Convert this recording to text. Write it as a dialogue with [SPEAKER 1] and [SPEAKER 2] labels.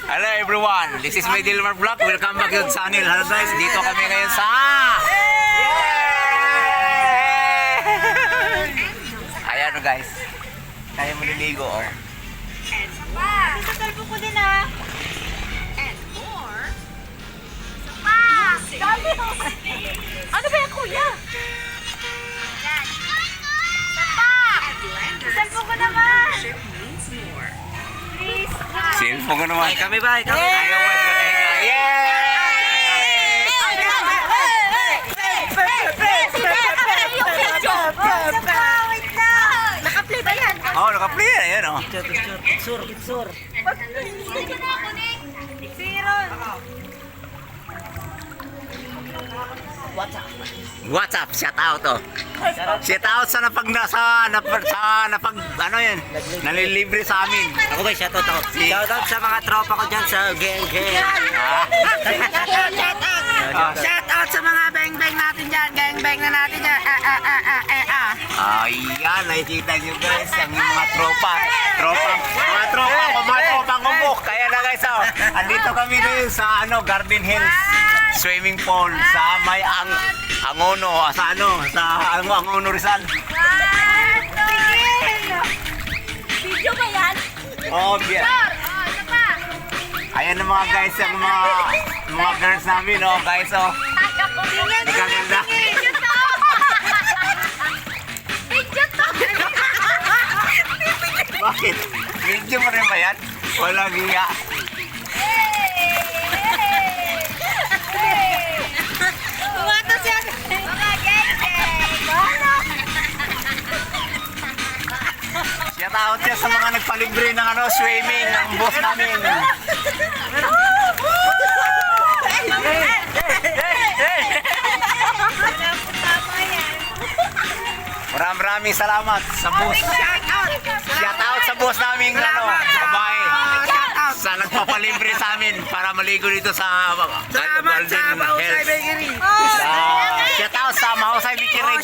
[SPEAKER 1] Hello everyone, this is my Dilmar Vlog. Welcome back to channel. Hello guys, dito kami ngayon sa... Ayan guys, tayo maliligo oh.
[SPEAKER 2] Sasalbo ko din ah.
[SPEAKER 3] And more.
[SPEAKER 2] Dami oh. Ano ba yan kuya? Sasalbo ko naman.
[SPEAKER 3] Means more.
[SPEAKER 2] Please.
[SPEAKER 1] Silpo ko naman.
[SPEAKER 4] Kami ba? Kami.
[SPEAKER 1] Ayaw mo sa kahinga.
[SPEAKER 2] Naka-play ba yan?
[SPEAKER 1] Oh, naka-play na yan oh.
[SPEAKER 4] Picture.
[SPEAKER 2] Siron.
[SPEAKER 1] What's up? Shout out oh. Shout out sa napag ano yan? Nalilibre sa amin.
[SPEAKER 4] Ako ba, shoutout ako. Shoutout sa mga tropa ko dyan sa gang. Shoutout sa mga bang-bang natin dyan. Gang-bang na natin dyan.
[SPEAKER 1] Ayan, nakikita nyo guys, ang mga tropa ngumok. Kaya na guys, oh, andito kami ngayon sa Garden Hills swimming pool sa may Angono, sa Angono Rizal.
[SPEAKER 2] Video ba yan?
[SPEAKER 1] Oh, yeah.
[SPEAKER 2] Ano pa?
[SPEAKER 1] Ayan ang mga guys, ang mga girls namin, oh, guys, oh. Nagaganda.
[SPEAKER 2] Video to! Video to!
[SPEAKER 1] Bakit? Video mo rin ba yan? Walang hiya.
[SPEAKER 2] Umatos yan! Mga geng-geng!
[SPEAKER 1] Shout out siya sa mga nagpalibre ng swimming, ang boss namin. Maraming salamat sa boss. Shout out sa boss namin, babae. Sa nagpapalibre sa amin para maligo dito sa Golden Hills. Shout out sa Mahusay Bikini